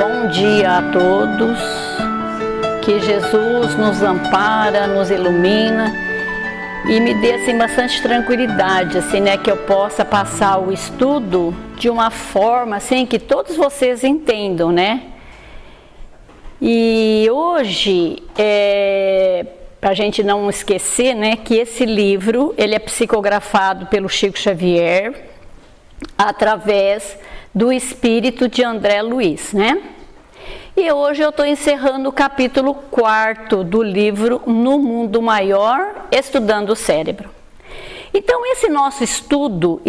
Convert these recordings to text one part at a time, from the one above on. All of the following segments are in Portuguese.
Bom dia a todos, que Jesus nos ampara, nos ilumina e me dê assim bastante tranquilidade, assim, né, que eu possa passar o estudo de uma forma assim que todos vocês entendam, né? E hoje, para a gente não esquecer, né, que esse livro ele é psicografado pelo Chico Xavier através do espírito de André Luiz, né? E hoje eu estou encerrando o capítulo 4 do livro No Mundo Maior, Estudando o Cérebro. Então esse nosso estudo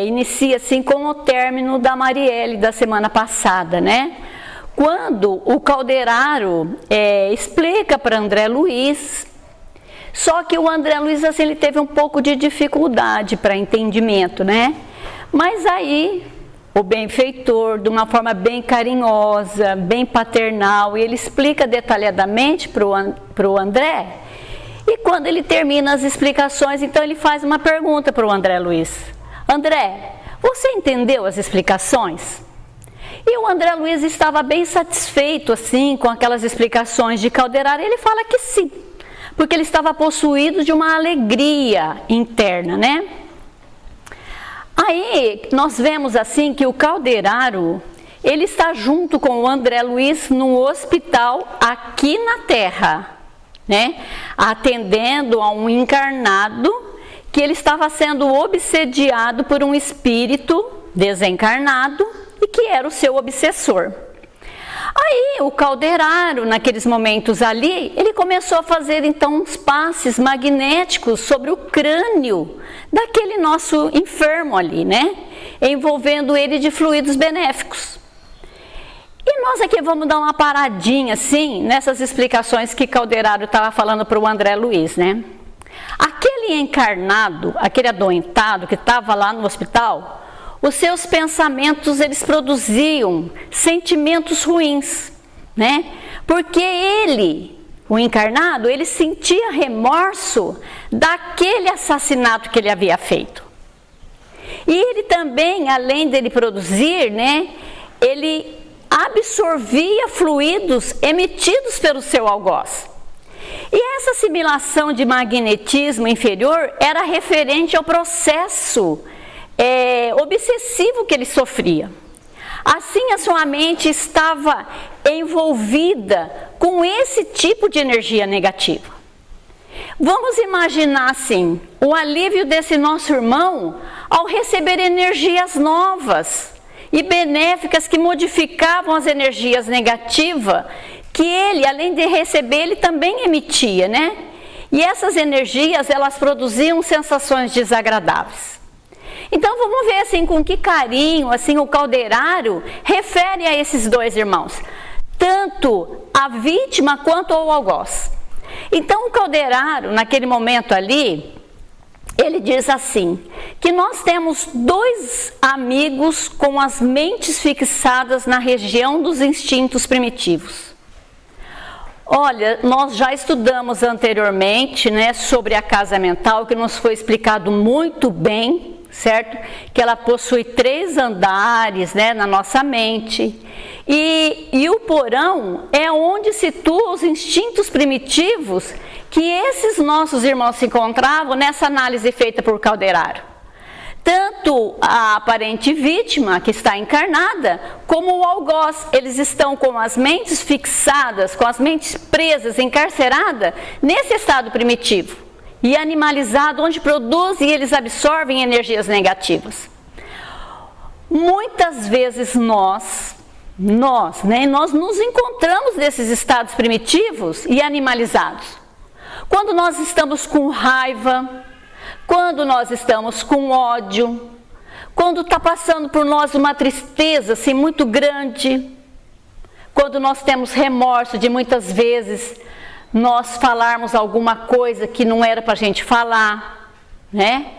inicia assim com o término da Marielle da semana passada, né? Quando o Calderaro explica para André Luiz, só que o André Luiz assim, ele teve um pouco de dificuldade para entendimento, né? Mas aí o benfeitor, de uma forma bem carinhosa, bem paternal, ele explica detalhadamente para o André. E quando ele termina as explicações, então ele faz uma pergunta para o André Luiz. André, você entendeu as explicações? E o André Luiz estava bem satisfeito assim com aquelas explicações de Calderaro. Ele fala que sim, porque ele estava possuído de uma alegria interna, né? Aí nós vemos assim que o Calderaro, ele está junto com o André Luiz no hospital aqui na Terra, né? Atendendo a um encarnado que ele estava sendo obsediado por um espírito desencarnado e que era o seu obsessor. Aí o Calderaro, naqueles momentos ali, ele começou a fazer então uns passes magnéticos sobre o crânio daquele nosso enfermo ali, né? Envolvendo ele de fluidos benéficos. E nós aqui vamos dar uma paradinha assim nessas explicações que Calderaro estava falando para o André Luiz, né? Aquele encarnado, aquele adoentado que estava lá no hospital, os seus pensamentos, eles produziam sentimentos ruins, né? Porque ele, o encarnado, ele sentia remorso daquele assassinato que ele havia feito. E ele também, além dele produzir, né, ele absorvia fluidos emitidos pelo seu algoz. E essa assimilação de magnetismo inferior era referente ao processo obsessivo que ele sofria. Assim a sua mente estava envolvida com esse tipo de energia negativa. Vamos imaginar assim, o alívio desse nosso irmão ao receber energias novas e benéficas que modificavam as energias negativas que ele, além de receber, ele também emitia, né? E essas energias, elas produziam sensações desagradáveis. Então vamos ver assim com que carinho assim o Calderaro refere a esses dois irmãos, tanto a vítima quanto ao algoz. Então o Calderaro, naquele momento ali, ele diz assim, que nós temos dois amigos com as mentes fixadas na região dos instintos primitivos. Olha, nós já estudamos anteriormente, né, sobre a casa mental, que nos foi explicado muito bem, certo? Que ela possui 3 andares, né, na nossa mente. E o porão é onde situa os instintos primitivos que esses nossos irmãos se encontravam nessa análise feita por Calderaro. Tanto a aparente vítima, que está encarnada, como o algoz, eles estão com as mentes fixadas, com as mentes presas, encarceradas, nesse estado primitivo e animalizado, onde produzem e eles absorvem energias negativas. Muitas vezes nós nos encontramos nesses estados primitivos e animalizados. Quando nós estamos com raiva, quando nós estamos com ódio, quando está passando por nós uma tristeza assim, muito grande, quando nós temos remorso de muitas vezes nós falarmos alguma coisa que não era para a gente falar, né?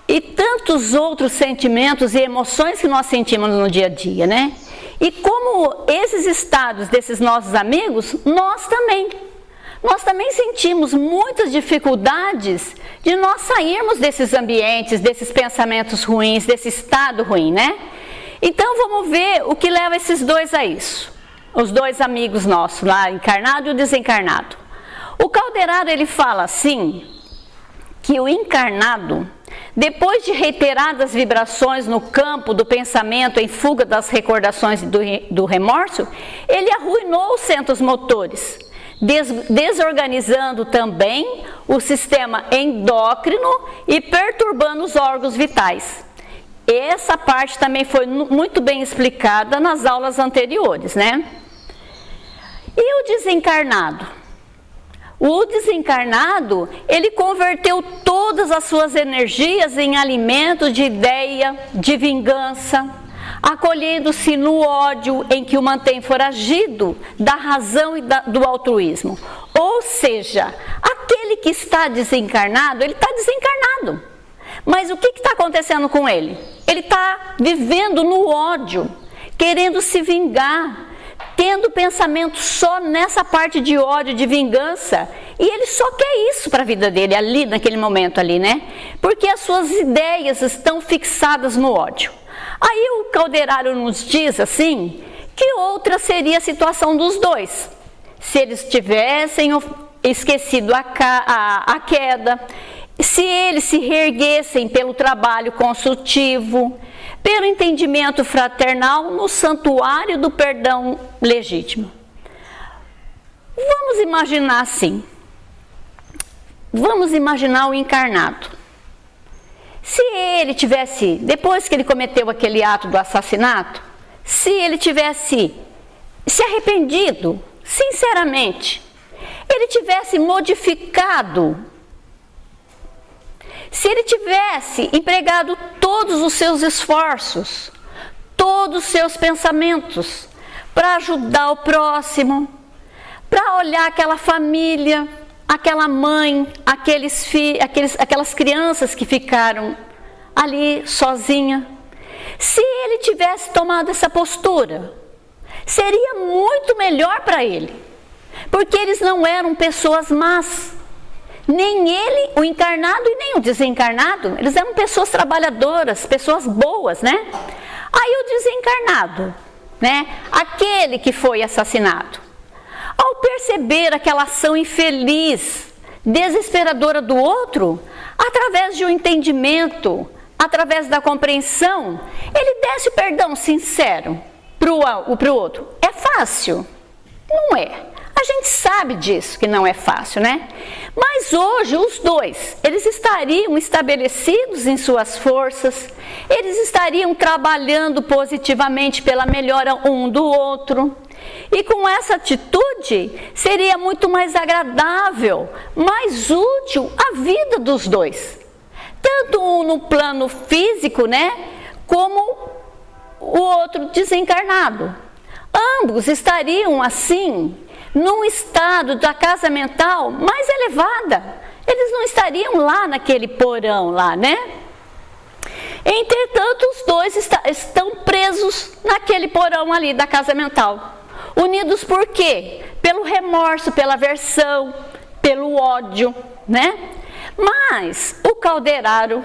E tantos outros sentimentos e emoções que nós sentimos no dia a dia, né? E como esses estados desses nossos amigos, nós também sentimos muitas dificuldades de nós sairmos desses ambientes, desses pensamentos ruins, desse estado ruim, né? Então vamos ver o que leva esses dois a isso. Os dois amigos nossos lá, encarnado e o desencarnado. O Calderaro, ele fala assim, que o encarnado, depois de reiteradas vibrações no campo do pensamento em fuga das recordações do remorso, ele arruinou os centros motores, desorganizando também o sistema endócrino e perturbando os órgãos vitais. Essa parte também foi muito bem explicada nas aulas anteriores, né? E o desencarnado? O desencarnado, ele converteu todas as suas energias em alimento de ideia, de vingança, acolhendo-se no ódio em que o mantém foragido da razão e do altruísmo. Ou seja, aquele que está desencarnado, ele está desencarnado. Mas o que está acontecendo com ele? Ele está vivendo no ódio, querendo se vingar, tendo pensamento só nessa parte de ódio, de vingança, e ele só quer isso para a vida dele, ali, naquele momento ali, né? Porque as suas ideias estão fixadas no ódio. Aí o Calderaro nos diz assim, que outra seria a situação dos dois. Se eles tivessem esquecido a queda, se eles se reerguessem pelo trabalho construtivo, pelo entendimento fraternal no santuário do perdão legítimo. Vamos imaginar assim, vamos imaginar o encarnado. Se ele tivesse, depois que ele cometeu aquele ato do assassinato, se ele tivesse se arrependido, sinceramente, ele tivesse modificado, se ele tivesse empregado todos os seus esforços, todos os seus pensamentos para ajudar o próximo, para olhar aquela família, aquela mãe, aquelas crianças que ficaram ali sozinha, se ele tivesse tomado essa postura, seria muito melhor para ele, porque eles não eram pessoas más. Nem ele, o encarnado e nem o desencarnado, eles eram pessoas trabalhadoras, pessoas boas, né? Aí o desencarnado, né? Aquele que foi assassinado, ao perceber aquela ação infeliz, desesperadora do outro, através de um entendimento, através da compreensão, ele desse o perdão sincero para o outro. É fácil? Não é. A gente sabe disso, que não é fácil, né? Mas hoje os dois, eles estariam estabelecidos em suas forças, eles estariam trabalhando positivamente pela melhora um do outro. E com essa atitude, seria muito mais agradável, mais útil a vida dos dois. Tanto um no plano físico, né? Como o outro desencarnado. Ambos estariam assim, num estado da casa mental mais elevada. Eles não estariam lá naquele porão lá, né? Entretanto, os dois estão presos naquele porão ali da casa mental. Unidos por quê? Pelo remorso, pela aversão, pelo ódio, né? Mas o Calderaro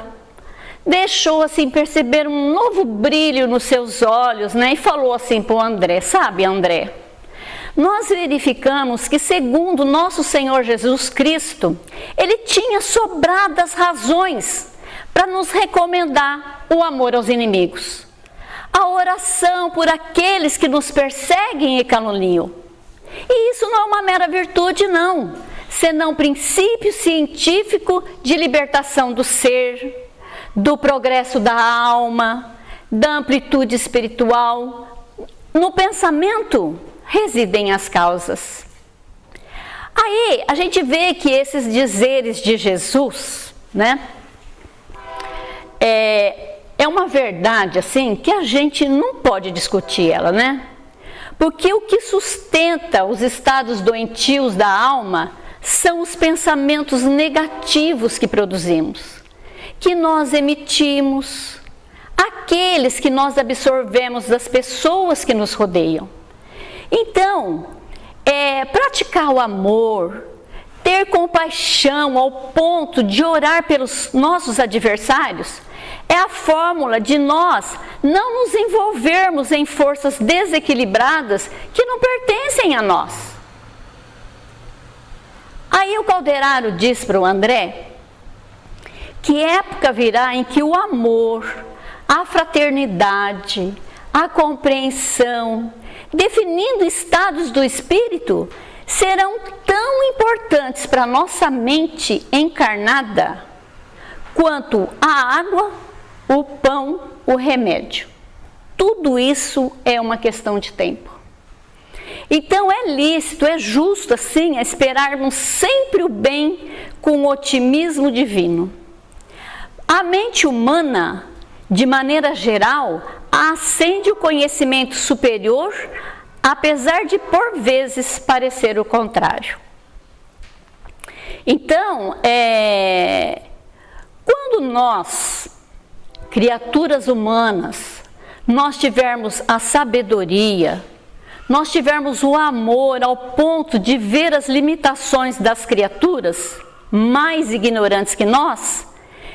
deixou assim perceber um novo brilho nos seus olhos, né? E falou assim para o André, sabe, André? Nós verificamos que, segundo nosso Senhor Jesus Cristo, ele tinha sobradas razões para nos recomendar o amor aos inimigos, a oração por aqueles que nos perseguem e caluniam. E isso não é uma mera virtude, não, senão princípio científico de libertação do ser, do progresso da alma, da amplitude espiritual. No pensamento residem as causas. Aí a gente vê que esses dizeres de Jesus, né, é uma verdade assim que a gente não pode discutir ela, né? Porque o que sustenta os estados doentios da alma são os pensamentos negativos que produzimos, que nós emitimos, aqueles que nós absorvemos das pessoas que nos rodeiam. Então, praticar o amor, ter compaixão ao ponto de orar pelos nossos adversários, É a fórmula de nós não nos envolvermos em forças desequilibradas que não pertencem a nós. Aí o Calderaro diz para o André que época virá em que o amor, a fraternidade, a compreensão, definindo estados do espírito, serão tão importantes para a nossa mente encarnada quanto a água, o pão, o remédio. Tudo isso é uma questão de tempo. Então é lícito, é justo assim esperarmos sempre o bem com otimismo divino. A mente humana, de maneira geral, ascende o conhecimento superior, apesar de por vezes parecer o contrário. Então, quando nós, criaturas humanas, nós tivermos a sabedoria, nós tivermos o amor ao ponto de ver as limitações das criaturas mais ignorantes que nós,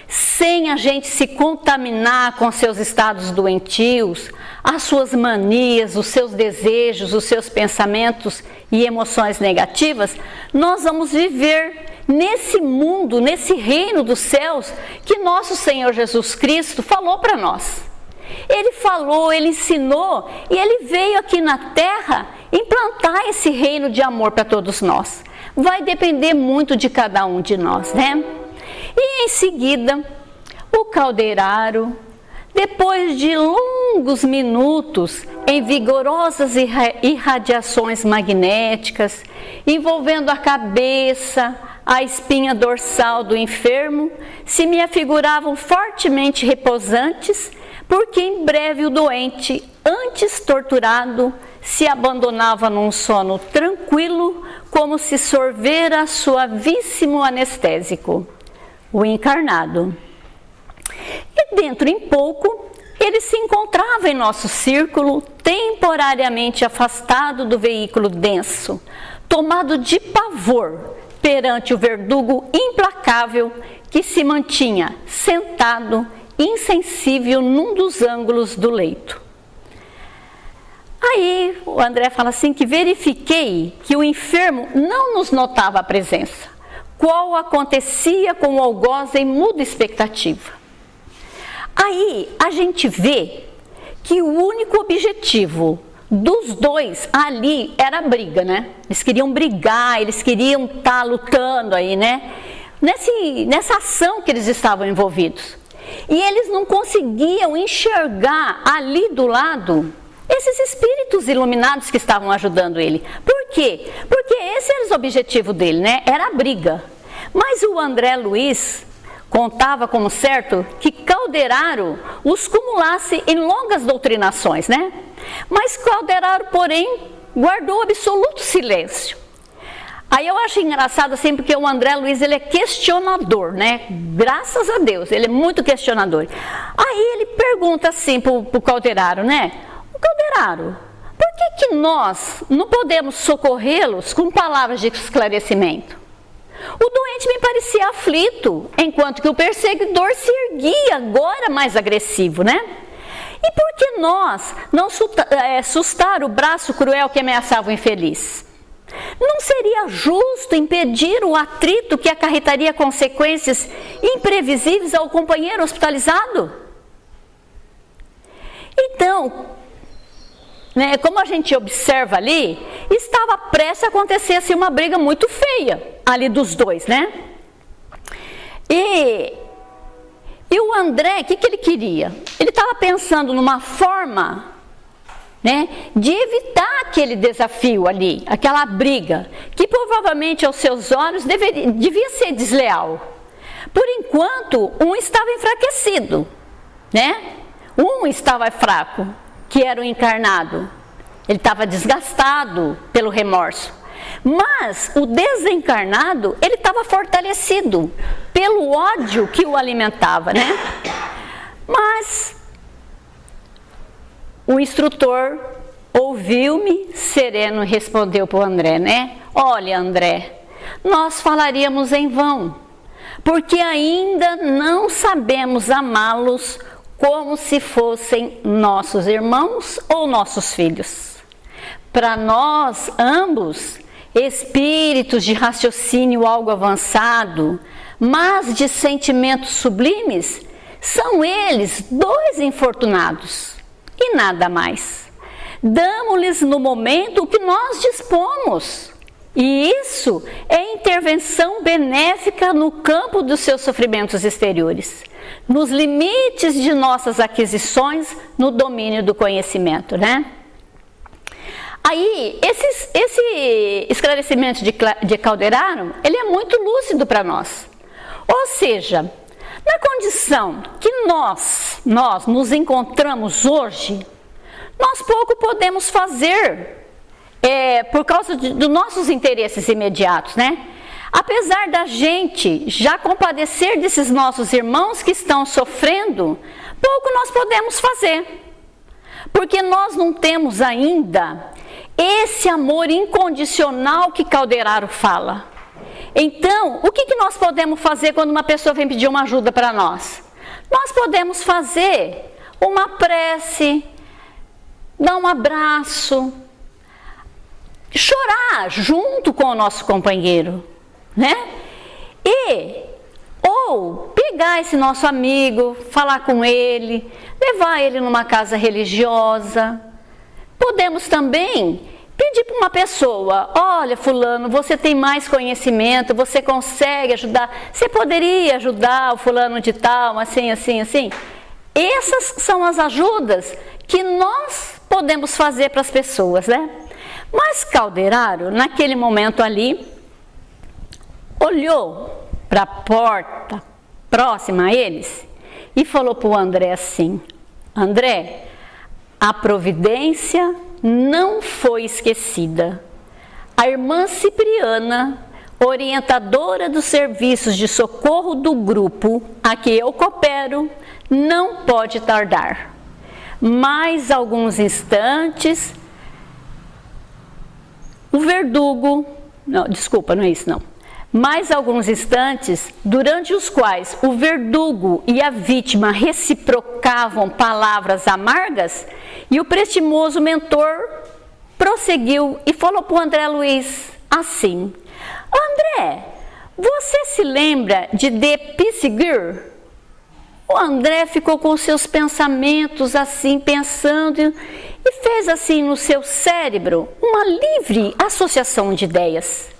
sem a gente se contaminar com seus estados doentios, as suas manias, os seus desejos, os seus pensamentos e emoções negativas, nós vamos viver nesse mundo, nesse reino dos céus que nosso Senhor Jesus Cristo falou para nós. Ele falou, ele ensinou e ele veio aqui na terra implantar esse reino de amor para todos nós. Vai depender muito de cada um de nós, né? E em seguida, o Calderaro, depois de longos minutos em vigorosas irradiações magnéticas, envolvendo a cabeça, a espinha dorsal do enfermo, se me afiguravam fortemente repousantes, porque em breve o doente, antes torturado, se abandonava num sono tranquilo, como se sorvera suavíssimo anestésico, o encarnado. E dentro em pouco, ele se encontrava em nosso círculo, temporariamente afastado do veículo denso, tomado de pavor perante o verdugo implacável que se mantinha sentado, insensível num dos ângulos do leito. Aí o André fala assim que verifiquei que o enfermo não nos notava a presença, qual acontecia com o algoz em muda expectativa. Aí a gente vê que o único objetivo dos dois ali era a briga, né? Eles queriam brigar, eles queriam estar lutando aí, né? Nessa ação que eles estavam envolvidos. E eles não conseguiam enxergar ali do lado esses espíritos iluminados que estavam ajudando ele. Por quê? Porque esse era o objetivo dele, né? Era a briga. Mas o André Luiz contava como certo que Calderaro os cumulasse em longas doutrinações, né? Mas Calderaro, porém, guardou absoluto silêncio. Aí eu acho engraçado assim, porque o André Luiz, ele é questionador, né? Graças a Deus, ele é muito questionador. Aí ele pergunta assim pro Calderaro, né? O Calderaro, por que nós não podemos socorrê-los com palavras de esclarecimento? O doente me parecia aflito, enquanto que o perseguidor se erguia agora mais agressivo, né? E por que nós não sustar o braço cruel que ameaçava o infeliz? Não seria justo impedir o atrito que acarretaria consequências imprevisíveis ao companheiro hospitalizado? Então, né, como a gente observa ali, estava prestes a acontecer assim, uma briga muito feia ali dos dois, né? E o André, o que ele queria? Ele estava pensando numa forma, né, de evitar aquele desafio ali, aquela briga, que provavelmente aos seus olhos devia ser desleal. Por enquanto, um estava enfraquecido, né? Um estava fraco, que era o encarnado. Ele estava desgastado pelo remorso. Mas o desencarnado, ele estava fortalecido pelo ódio que o alimentava, né? Mas o instrutor ouviu-me sereno e respondeu para o André, né? Olha, André, nós falaríamos em vão, porque ainda não sabemos amá-los como se fossem nossos irmãos ou nossos filhos. Para nós, ambos, espíritos de raciocínio algo avançado, mas de sentimentos sublimes, são eles dois infortunados e nada mais. Damos-lhes no momento o que nós dispomos, e isso é intervenção benéfica no campo dos seus sofrimentos exteriores, nos limites de nossas aquisições no domínio do conhecimento, né? Aí, esse esclarecimento de Calderaro, ele é muito lúcido para nós. Ou seja, na condição que nós nos encontramos hoje, nós pouco podemos fazer por causa dos nossos interesses imediatos, né? Apesar da gente já compadecer desses nossos irmãos que estão sofrendo, pouco nós podemos fazer, porque nós não temos ainda esse amor incondicional que Calderaro fala. Então, o que nós podemos fazer quando uma pessoa vem pedir uma ajuda para nós? Nós podemos fazer uma prece, dar um abraço, chorar junto com o nosso companheiro, né? Ou pegar esse nosso amigo, falar com ele, levar ele numa casa religiosa. Podemos também pedir para uma pessoa: olha, fulano, você tem mais conhecimento, você consegue ajudar, você poderia ajudar o fulano de tal, assim, assim, assim. Essas são as ajudas que nós podemos fazer para as pessoas, né? Mas Calderaro, naquele momento ali, olhou para a porta próxima a eles e falou para o André assim: André, a providência não foi esquecida. A irmã Cipriana, orientadora dos serviços de socorro do grupo a que eu coopero, não pode tardar. Mais alguns instantes, o verdugo... Não, desculpa, não é isso não. Mais alguns instantes, durante os quais o verdugo e a vítima reciprocavam palavras amargas, e o prestimoso mentor prosseguiu e falou para o André Luiz assim: André, você se lembra de De Pissiguer? O André ficou com seus pensamentos assim, pensando, e fez assim no seu cérebro uma livre associação de ideias,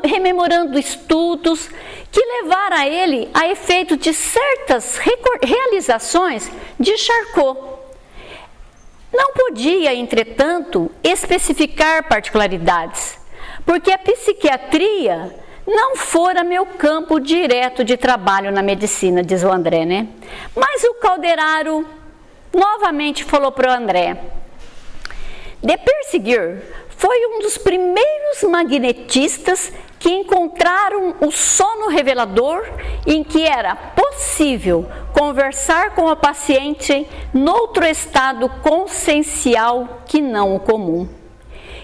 rememorando estudos que levaram a ele a efeito de certas realizações de Charcot. Não podia, entretanto, especificar particularidades, porque a psiquiatria não fora meu campo direto de trabalho na medicina, diz o André, né? Mas o Calderaro novamente falou para o André: De Pissiguer foi um dos primeiros magnetistas que encontraram o sono revelador, em que era possível conversar com o paciente noutro estado consciencial que não o comum.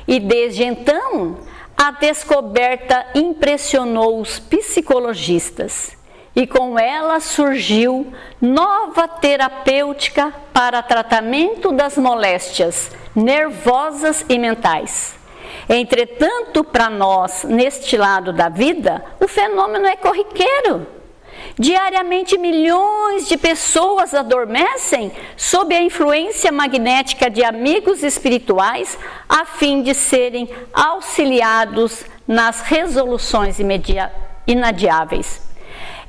E desde então, a descoberta impressionou os psicologistas, e com ela surgiu nova terapêutica para tratamento das moléstias nervosas e mentais. Entretanto, para nós, neste lado da vida, o fenômeno é corriqueiro. Diariamente, milhões de pessoas adormecem sob a influência magnética de amigos espirituais, a fim de serem auxiliados nas resoluções inadiáveis.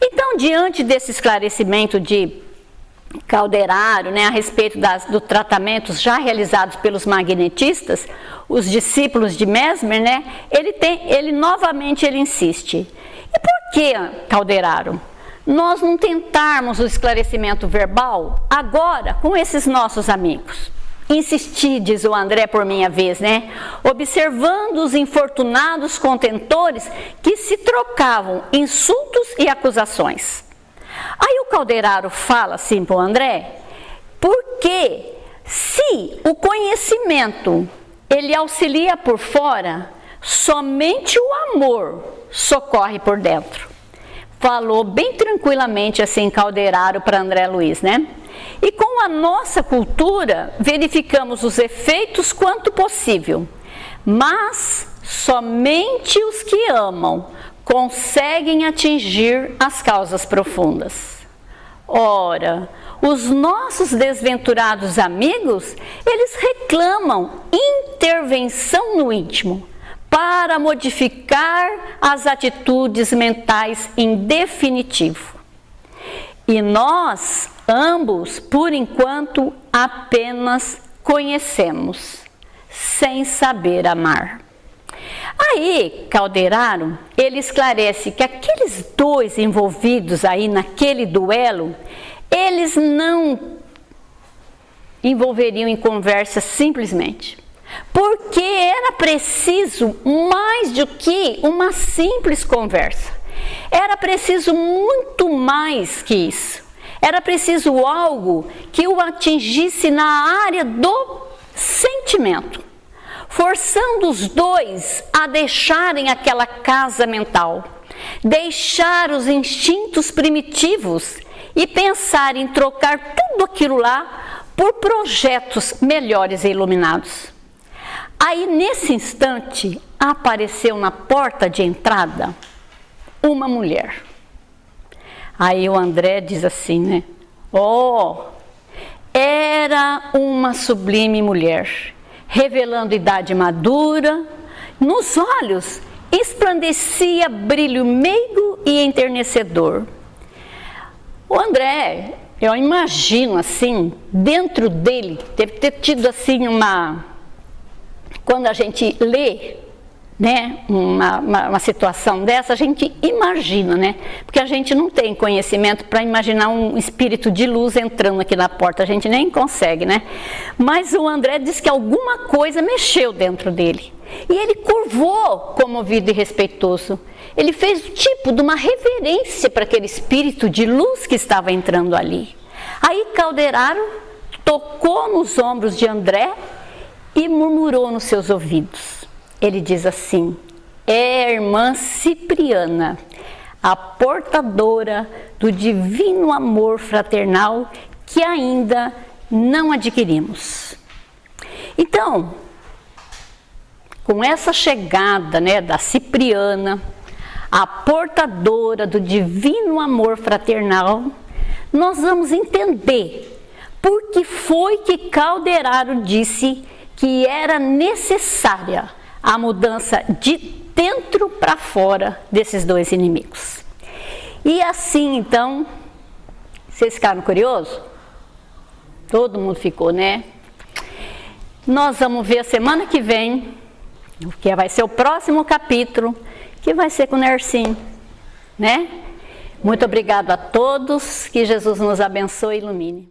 Então, diante desse esclarecimento de Calderaro, né, a respeito dos tratamentos já realizados pelos magnetistas, os discípulos de Mesmer, né, ele novamente insiste: e por que, Calderaro, nós não tentarmos o esclarecimento verbal agora com esses nossos amigos? Insisti, diz o André por minha vez, né? Observando os infortunados contentores que se trocavam insultos e acusações. Aí o Calderaro fala assim para o André: porque se o conhecimento ele auxilia por fora, somente o amor socorre por dentro. falou bem tranquilamente assim Calderaro para André Luiz, né? E com a nossa cultura, verificamos os efeitos quanto possível, mas somente os que amam conseguem atingir as causas profundas. Ora, os nossos desventurados amigos, eles reclamam intervenção no íntimo para modificar as atitudes mentais em definitivo. E nós, ambos, por enquanto, apenas conhecemos, sem saber amar. Aí, Calderaro, ele esclarece que aqueles dois envolvidos aí naquele duelo, eles não envolveriam em conversa simplesmente, porque era preciso mais do que uma simples conversa. Era preciso muito mais que isso. Era preciso algo que o atingisse na área do sentimento, forçando os dois a deixarem aquela casa mental, deixar os instintos primitivos e pensar em trocar tudo aquilo lá por projetos melhores e iluminados. Aí, nesse instante, apareceu na porta de entrada uma mulher. Aí o André diz assim, né? Oh, era uma sublime mulher, revelando idade madura, nos olhos esplandecia brilho meigo e enternecedor. O André, eu imagino assim, dentro dele, deve ter tido assim quando a gente lê, né, uma situação dessa, a gente imagina, né? Porque a gente não tem conhecimento para imaginar um espírito de luz entrando aqui na porta, a gente nem consegue, né? Mas o André diz que alguma coisa mexeu dentro dele. E ele curvou, comovido e respeitoso. Ele fez o tipo de uma reverência para aquele espírito de luz que estava entrando ali. Aí Calderaro tocou nos ombros de André e murmurou nos seus ouvidos. Ele diz assim: é a irmã Cipriana, a portadora do divino amor fraternal que ainda não adquirimos. Então, com essa chegada, né, da Cipriana, a portadora do divino amor fraternal, nós vamos entender por que foi que Calderaro disse que era necessária a mudança de dentro para fora desses dois inimigos. E assim, então, vocês ficaram curiosos? Todo mundo ficou, né? Nós vamos ver a semana que vem, que vai ser o próximo capítulo, que vai ser com o Nersim, né? Muito obrigado a todos, que Jesus nos abençoe e ilumine.